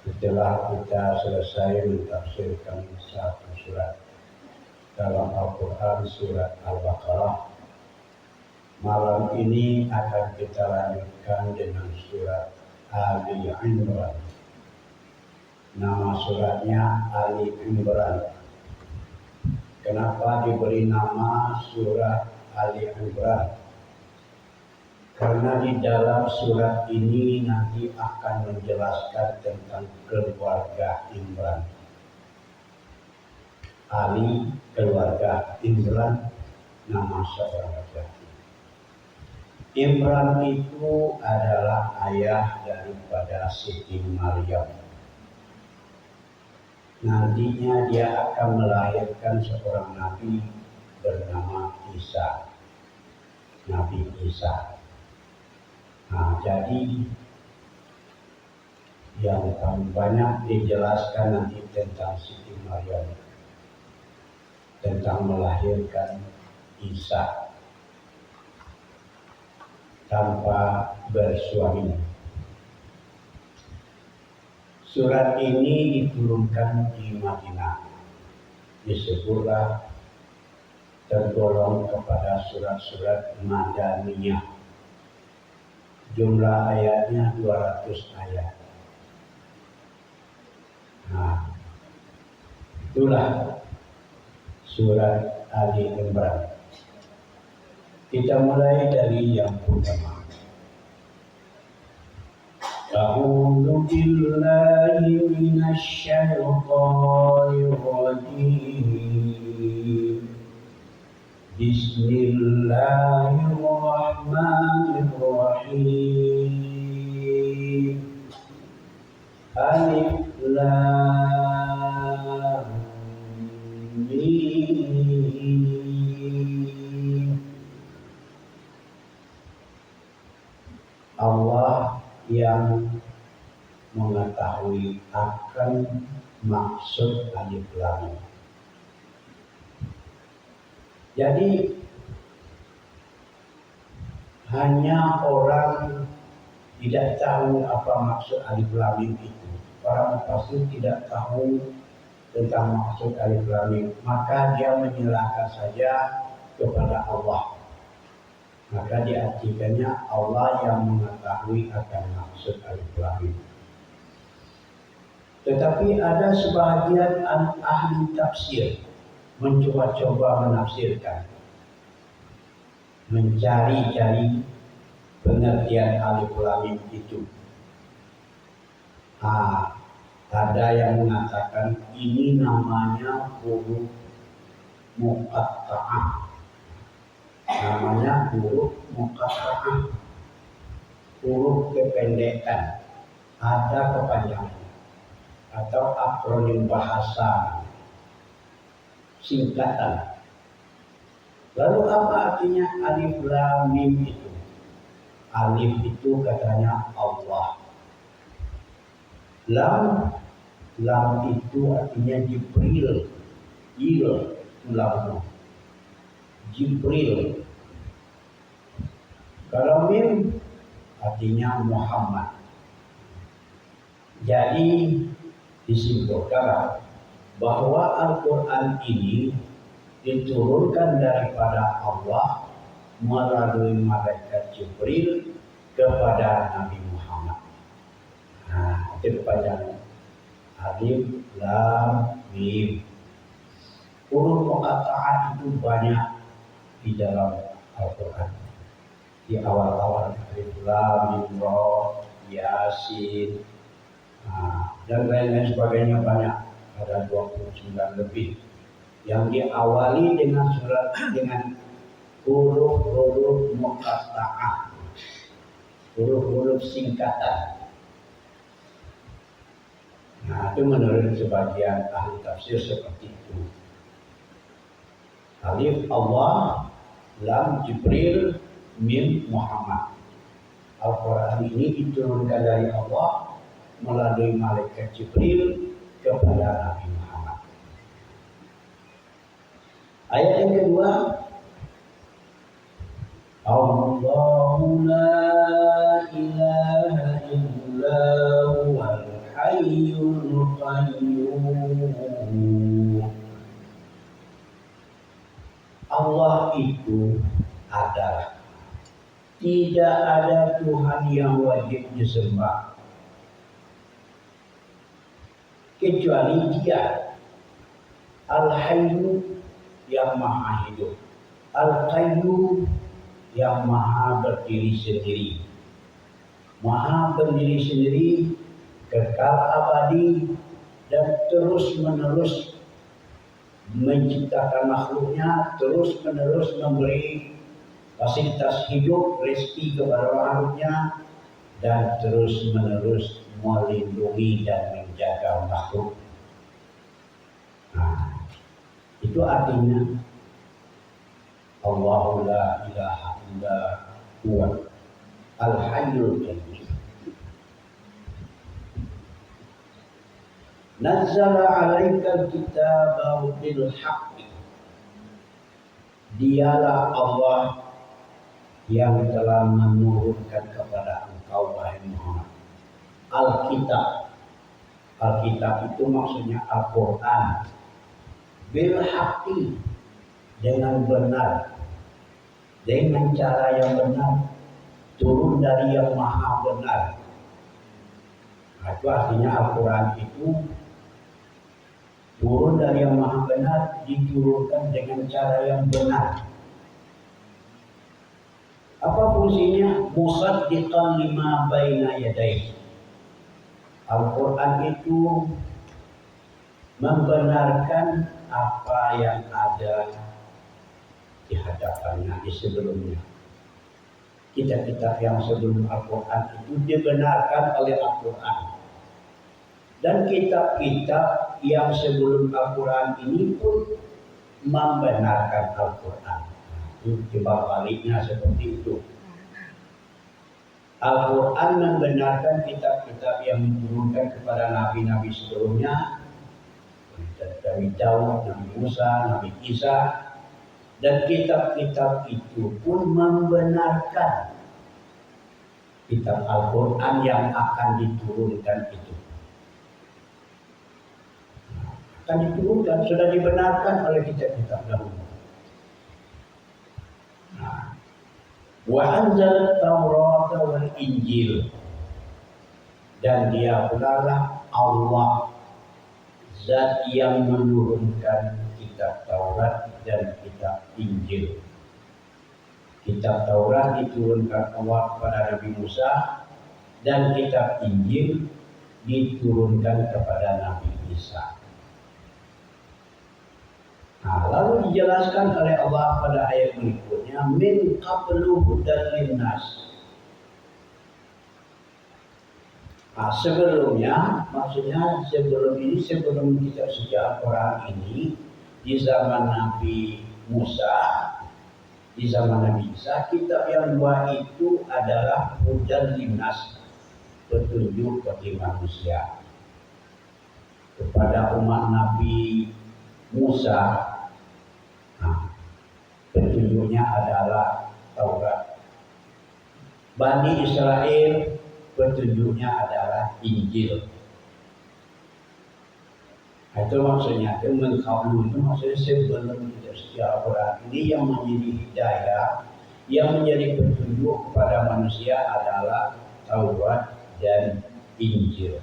Setelah kita selesai mentafsirkan satu surat dalam Al-Quran, surat Al-Baqarah, malam ini akan kita lanjutkan dengan surat Ali Imran. Nama suratnya Ali Imran. Kenapa diberi nama surat Ali Imran? Karena di dalam surat ini nanti akan menjelaskan tentang keluarga Imran. Ali, keluarga Imran, nama seorang laki-laki. Imran itu adalah ayah daripada Siti Maryam. Nantinya dia akan melahirkan seorang nabi bernama Isa. Nabi Isa. Nah, jadi yang paling banyak dijelaskan nanti tentang Siti Maryam, tentang melahirkan Isa tanpa bersuami. Surat ini diturunkan di Madinah. Disebutlah tergolong kepada surat-surat Madaniyah. Jumlah ayatnya 200 ayat. Nah, itulah surat Ali Imran. Kita mulai dari yang pertama. A'udzu billahi minasy syaithanir rajim. Bismillahirrahmanirrahim. Alif Lam Mim. Allah yang mengetahui akan maksud alif lam. Jadi hanya orang tidak tahu apa maksud alif lam itu. Orang pasti tidak tahu tentang maksud alif lam, maka dia menyerahkan saja kepada Allah. Maka diartikannya Allah yang mengetahui akan maksud alif lam. Tetapi ada sebagian ahli tafsir mencoba-coba menafsirkan, mencari-cari pengertian alif lam itu. Ada yang mengatakan ini namanya huruf muqatta'ah. Namanya huruf muqatta'ah. Huruf kependekan, ada kepanjangan atau akronim bahasa, singkatan. Lalu apa artinya alif lam mim itu? Alif itu katanya Allah. Lam itu artinya Jibril. Lam Jibril. Kalau mim artinya Muhammad. Jadi disimpulkan bahwa Al-Quran ini diturunkan daripada Allah melalui malaikat Jibril kepada Nabi Muhammad. Nah, itu kepanjangan alif lam mim. Huruf muqatta'ah itu banyak di dalam Al-Quran. Di awal-awal alif lam mim ra, yasin, dan lain-lain sebagainya banyak. Ada 29 lebih yang diawali dengan surat dengan huruf-huruf muqatta'ah, huruf-huruf singkatan. Nah, itu menurut sebagian ahli tafsir seperti itu. Alif Allah, lam Jibril, mim Muhammad. Al-Quran ini diturunkan dari Allah melalui malaikat Jibril kepada Nabi Muhammad. Ayat yang kedua, Allahu la ilaha illa huwal hayyul qayyum. Allah itu adalah, tidak ada Tuhan yang wajib disembah kecuali Dia. Al-Hayyu yang maha hidup, Al-Qayyum yang maha berdiri sendiri, maha berdiri sendiri, kekal abadi, dan terus menerus menciptakan makhluknya, terus menerus memberi fasilitas hidup, rezeki kepada makhluknya, dan terus menerus melindungi dan menjaga makhluk. Nah, itu artinya Allahu la ilaha illa huwa al-hayyul qayyum. Nazzala 'alaikal kitaba bil haqq. Dialah Allah yang telah menurunkan kepada engkau wahai Muhammad Alkitab. Alkitab itu maksudnya Al-Quran. Bil haqqi, dengan benar, dengan cara yang benar, turun dari yang maha benar. Nah, itu artinya Al-Quran itu turun dari yang maha benar, diturunkan dengan cara yang benar. Apa fungsinya? Musaddiqan lima baina yadayhi. Al-Quran itu membenarkan apa yang ada di hadapannya, di sebelumnya. Kitab-kitab yang sebelum Al-Quran itu dibenarkan oleh Al-Quran. Dan kitab-kitab yang sebelum Al-Quran ini pun membenarkan Al-Quran. Itu timbal baliknya seperti itu. Al-Quran membenarkan kitab-kitab yang diturunkan kepada nabi-nabi sebelumnya, dari Daud, Nabi Musa, Nabi Isa, dan kitab-kitab itu pun membenarkan kitab Al-Quran yang akan diturunkan itu. Akan diturunkan, sudah dibenarkan oleh kitab-kitab dahulu. Wa anzal Taurat wal Injil, dan Dia pula lah Allah zat yang menurunkan kitab Taurat dan kitab Injil. Kitab Taurat diturunkan Allah kepada Nabi Musa, dan kitab Injil diturunkan kepada Nabi Isa. Nah, lalu dijelaskan oleh Allah pada ayat berikutnya, min qablu hudan linnas. Nah, sebelumnya, maksudnya sebelum ini, sebelum kitab suci Al-Quran ini, di zaman Nabi Musa, di zaman Nabi Isa, kitab yang dua itu adalah hudan linnas, petunjuk bagi manusia. Kepada umat Nabi Musa, petunjuknya adalah Taurat. Bani Israel, petunjuknya adalah Injil. Itu maksudnya, mengkaulu itu maksudnya sebelum kita secara Al-Quran ini yang menjadi hidayah, yang menjadi petunjuk kepada manusia adalah Taurat dan Injil.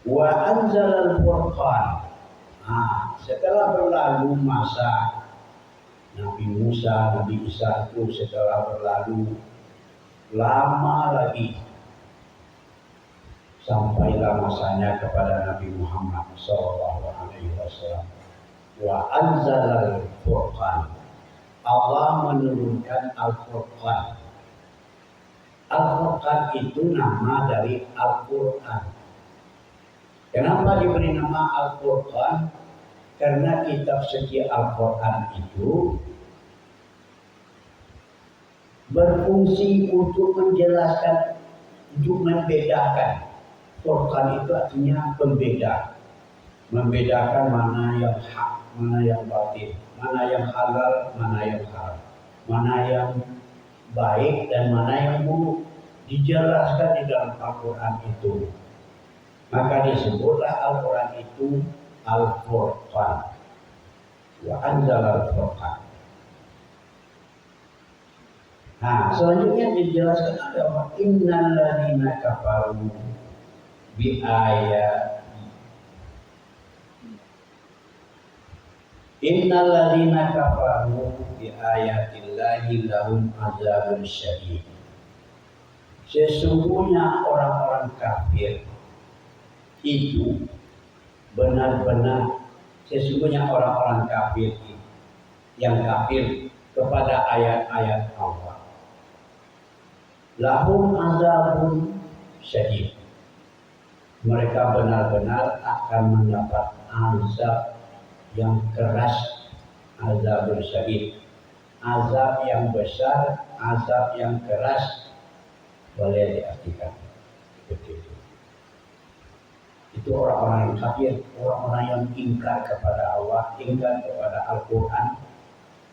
Wa anzalal furqan. Nah, setelah berlalu masa Nabi Musa, Nabi Isa itu setelah berlalu lama lagi, sampailah masanya kepada Nabi Muhammad SAW. Wa anzalal furqan. Allah menurunkan Al-Furqan. Al-Furqan itu nama dari Al-Quran. Kenapa diberi nama Al-Quran? Karena kitab suci Al-Quran itu berfungsi untuk menjelaskan, untuk membedakan. Furqan itu artinya pembeda, membedakan mana yang hak, mana yang batil, mana yang halal, mana yang haram, mana yang baik dan mana yang buruk. Dijelaskan di dalam Al-Quran itu. Maka disebutlah Al-Quran itu Al-Furqan. Wa anzala al-Furqan. Nah, selanjutnya dijelaskan ada innal ladzina kafaru bi ayat innal ladzina kafaru bi ayatillahi lahum adzabun syadid. Sesungguhnya orang-orang kafir itu benar-benar sesungguhnya orang-orang kafir yang kafir kepada ayat-ayat Allah. Lahum azabun syadid. Mereka benar-benar akan mendapat azab yang keras, azabun syadid. Azab yang besar, azab yang keras, boleh diartikan seperti itu. Itu orang-orang yang kafir, orang-orang yang ingkar kepada Allah, ingkar kepada Al-Quran,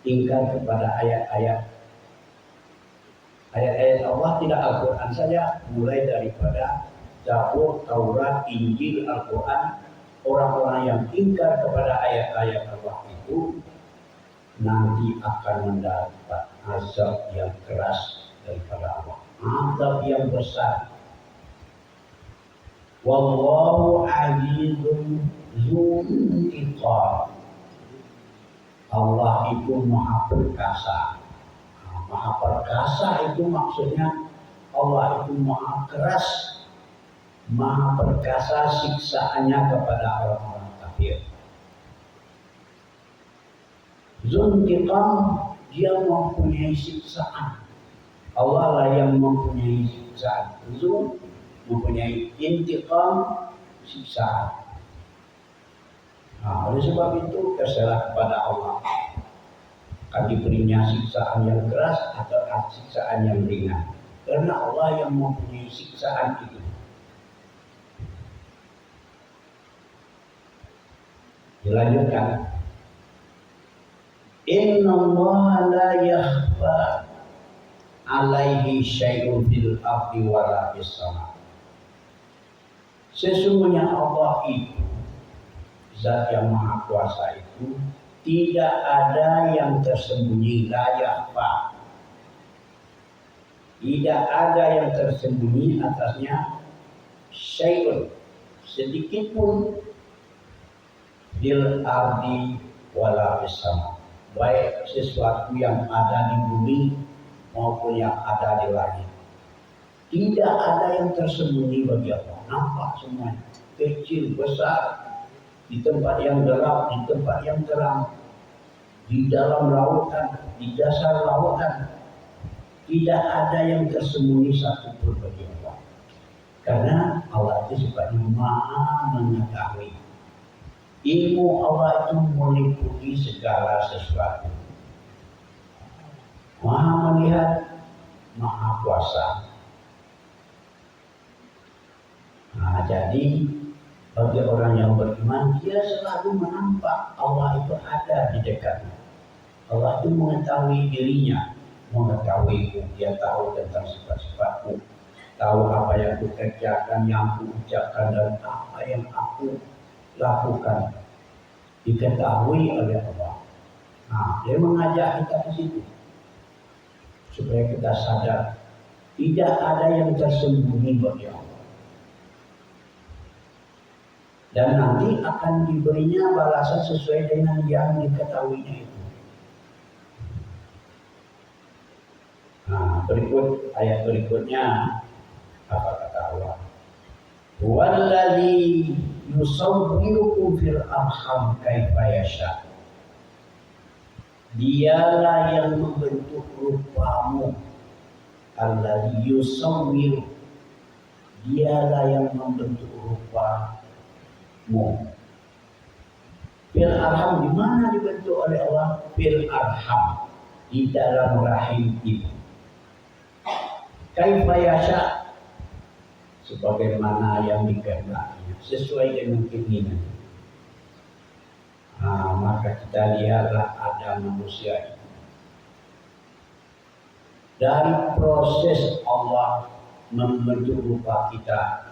ingkar kepada ayat-ayat Allah, tidak Al-Quran saja, mulai daripada Zabur, Taurat, Injil, Al-Quran. Orang-orang yang ingkar kepada ayat-ayat Allah itu nanti akan mendapat azab yang keras daripada Allah, azab yang besar. Wallahu azizun dzuntiqam. Allah itu maha perkasa. Maha perkasa itu maksudnya Allah itu maha keras, maha perkasa siksaannya kepada orang-orang kafir. Dzuntiqam, dia mempunyai siksaan. Allah lah yang mempunyai siksaan. Dzun mempunyai intiqam, siksaan. Nah, oleh sebab itu terserah kepada Allah akan diberinya siksaan yang keras atau siksaan yang ringan, karena Allah yang mempunyai siksaan itu. Dilanjutkan, Inna Allah la yakhfa alaihi syai'un fil ardi wala fis sama. Sesungguhnya Allah itu Zat yang Maha Kuasa itu tidak ada yang tersembunyi, la yakhfa. Tidak ada yang tersembunyi atasnya syai'un, sedikit pun, fil ardi wala fis sama. Baik sesuatu yang ada di bumi maupun yang ada di langit. Tidak ada yang tersembunyi bagi Allah. Nampak semuanya, kecil, besar, di tempat yang gelap, di tempat yang terang, di dalam lautan, di dasar lautan. Tidak ada yang tersembunyi satu pun bagi Allah. Karena Allah itu sifatnya Maha mengetahui. Ilmu Allah itu meliputi segala sesuatu. Maha melihat, Maha kuasa. Nah, jadi bagi orang yang beriman, dia selalu menampak Allah itu ada di dekatnya. Allah itu mengetahui dirinya, mengetahuiku. Dia tahu tentang sifat-sifatku, tahu apa yang aku kerjakan, yang aku ucapkan, dan apa yang aku lakukan. Diketahui oleh Allah. Nah, dia mengajak kita ke situ supaya kita sadar tidak ada yang tersembunyi bagi Allah. Dan nanti akan diberinya balasan sesuai dengan yang diketahuinya itu. Nah, berikut ayat berikutnya apa kata Allah? Wallazi yusawwirukum fil arham kaifa yasha. Dialah yang membentuk rupamu. Allazi yusawwiru. Dialah yang membentuk rupamu. Fil arham, di mana dibentuk oleh Allah? Fil arham, di dalam rahim ibu. Kaifa yasha, sebagaimana yang dikehendakinya, sesuai dengan keinginan. Nah, maka kita lihatlah ada manusia itu Dari proses Allah membentuk rupa kita,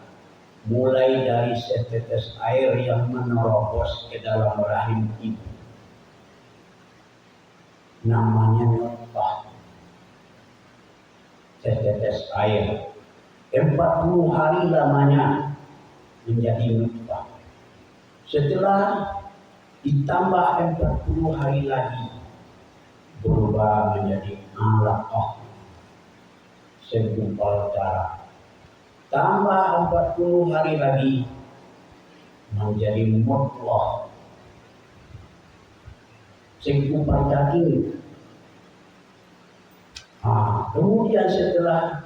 mulai dari setetes air yang menerobos ke dalam rahim ibu, namanya nutfah. Setetes air 40 hari lamanya menjadi nutfah. Setelah ditambah 40 hari lagi berubah menjadi alaqah, segumpal darah. Tambah 40 hari lagi menjadi mudghah, segumpal daging. Kemudian setelah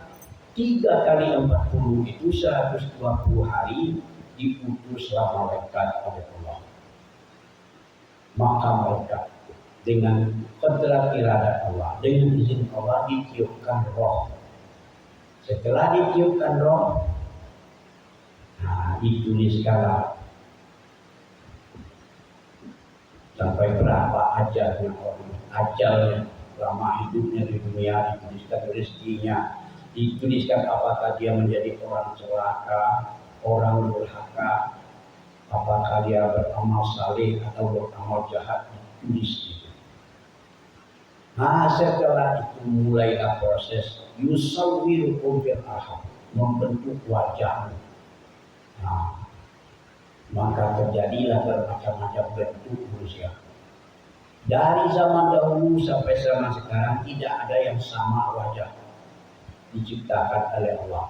3 kali 40 itu 120 hari diutuslah malaikat oleh Allah. Maka malaikat dengan kodrat iradat Allah, dengan izin Allah ditiupkan roh. Setelah ditiupkan roh, dituliskanlah sampai berapa ajalnya orang. Ajalnya selama hidupnya di dunia, dituliskan rezekinya, dituliskan apakah dia menjadi orang celaka, orang durhaka, apakah dia beramal saleh atau beramal jahat, ditulis. Setelah itu mulailah proses yusawwirukum fil arham, membentuk wajahmu. Maka terjadilah bermacam-macam bentuk manusia. Dari zaman dahulu sampai zaman sekarang tidak ada yang sama wajah diciptakan oleh Allah.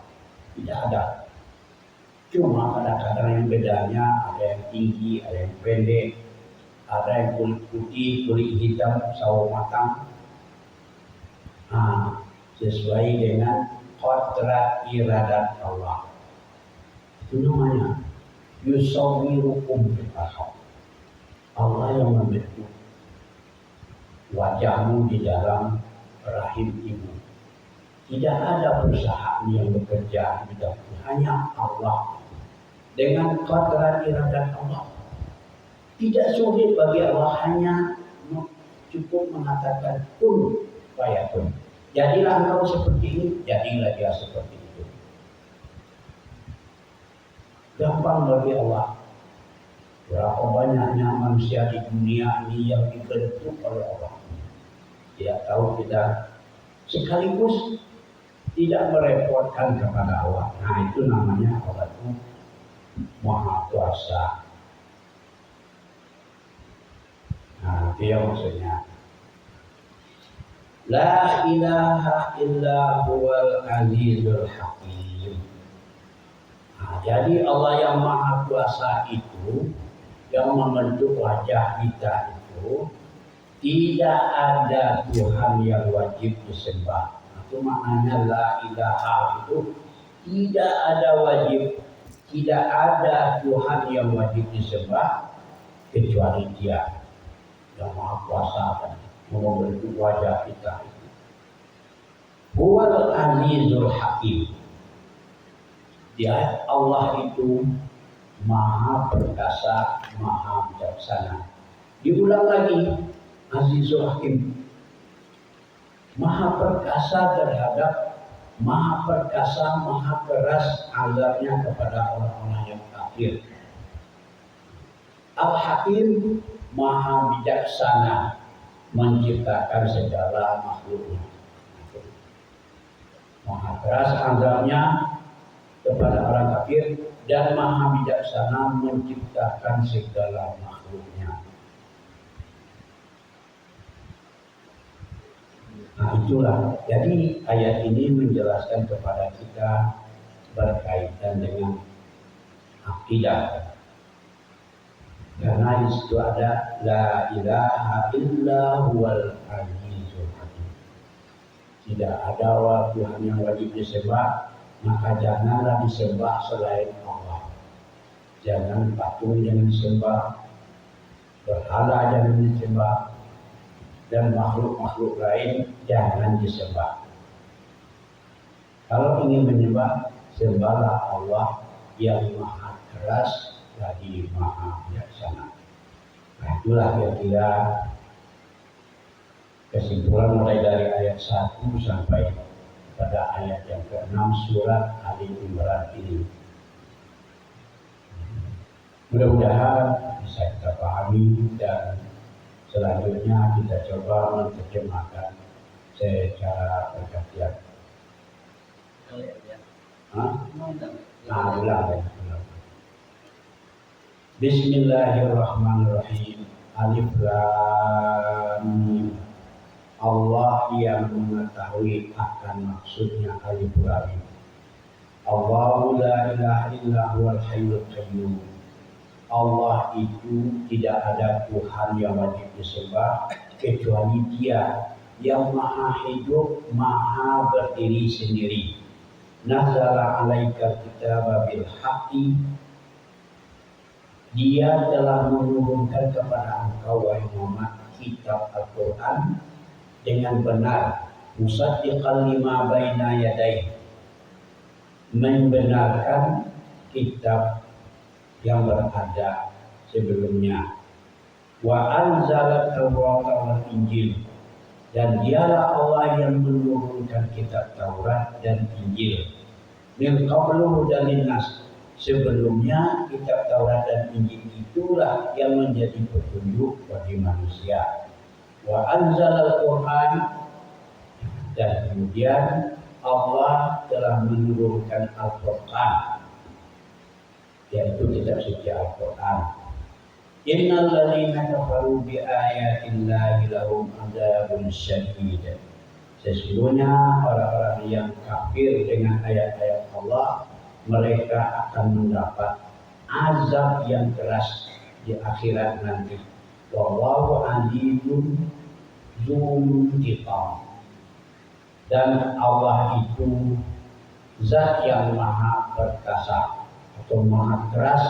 Tidak ada. Cuma kadang-kadang yang bedanya ada yang tinggi, ada yang pendek, ada yang kulit putih, kulit hitam, sawo matang. Sesuai dengan kodrat iradat Allah. Itu namanya yusawwirukum fil arham. Allah yang membentuk wajahmu di dalam rahim ibu. Tidak ada perusahaan yang bekerja di dalam, hanya Allah. Dengan kodrat iradat Allah. Tidak sulit bagi Allah, hanya cukup mengatakan kun fayakun. Jadilah engkau seperti ini, jadilah dia seperti itu. Gampang bagi Allah. Berapa banyaknya manusia di dunia ini yang dibentuk oleh Allah. Tidak tahu kita, sekaligus tidak merepotkan kepada Allah. Itu namanya Allah itu Maha Kuasa. Itu yang maksudnya. La ilaha illa huwal azizul hakim. Jadi Allah yang Maha Kuasa itu, yang membentuk wajah kita itu, tidak ada Tuhan yang wajib disembah. Itu maknanya la ilaha itu, tidak ada wajib, tidak ada Tuhan yang wajib disembah kecuali Dia yang Maha Kuasa dan membentuk wajah kita. Huwal azizul hakim. Dia Allah itu Maha perkasa, Maha bijaksana. Diulang lagi, azizul hakim. Maha perkasa terhadap, Maha perkasa, Maha keras azabnya kepada orang-orang yang kafir. Al-Hakim, Maha bijaksana menciptakan segala makhluknya. Maha keras azabnya kepada orang kafir dan Maha bijaksana menciptakan segala makhluknya. Itulah. Jadi ayat ini menjelaskan kepada kita berkaitan dengan akidah. Karena di situ ada la ilaha illa huwal azizul hakim. Tidak ada Tuhan yang wajib disembah, maka janganlah disembah selain Allah. Jangan patung yang disembah, berhala yang disembah, dan makhluk-makhluk lain jangan disembah. Kalau ingin menyembah, sembahlah Allah yang Maha keras lagi Maha bijaksana. Itulah kira-kira Kesimpulan mulai dari ayat 1 sampai pada ayat yang ke-6 surat Ali Imran ini. Mudah-mudahan bisa kita pahami dan selanjutnya kita coba menerjemahkan secara bergantian. Ulang. Bismillahirrahmanirrahim. Alif Lam Mim. Allah yang mengetahui akan maksudnya alif lam mim. Allahu la ilaha illa huwal hayyul qayyum. Allah itu tidak ada Tuhan yang wajib disembah kecuali Dia yang maha hidup, maha berdiri sendiri. Nazzala alaika kitaba bil haqqi. Dia telah menurunkan kepada engkau wahai Muhammad kitab Al-Quran dengan benar, musaddiqan lima baina yadayhi, membenarkan kitab yang berada sebelumnya. Wa anzala Taurata wal Injil, dan dialah Allah yang menurunkan kitab Taurat dan Injil. Min qablu hudan linnas, sebelumnya kitab Taurat dan Injil itulah yang menjadi petunjuk bagi manusia. Wa anzalal Qur'an, dan kemudian Allah telah menurunkan Al-Qur'an, yaitu kitab suci Al-Qur'an. Innal ladzina kafaru bi ayatillahi lahum adzabun syadid. Sesungguhnya orang-orang yang kafir dengan ayat-ayat Allah, mereka akan mendapat azab yang keras di akhirat nanti. Wallahu azizun dzuntiqam. Dan Allah itu zat yang maha perkasa atau maha keras,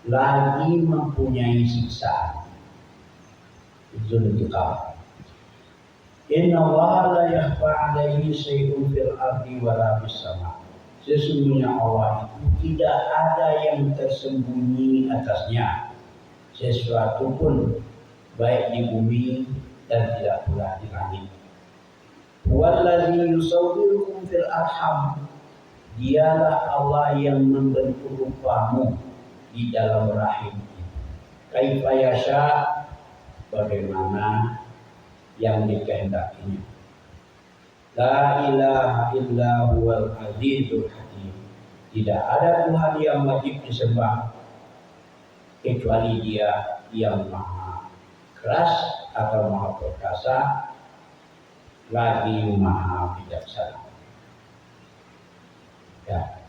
lagi mempunyai siksaan. Dzuntiqam. Inna Allah la yakhfa alaihi syai'un fil ardi wa la fis sama. Sesungguhnya Allah itu tidak ada yang tersembunyi atasnya sesuatu pun, baik di bumi dan tidak pula di langit. Wallazi yusawwirukum fil arham. Dialah Allah yang membentuk rupamu di dalam rahim. Kaifa yasha, bagaimana yang dikehendakinya. La ilaha illa huwal azizul hakim. Tidak ada Tuhan yang wajib disembah kecuali Dia yang maha keras atau maha perkasa, lagi maha bijaksana. Ya.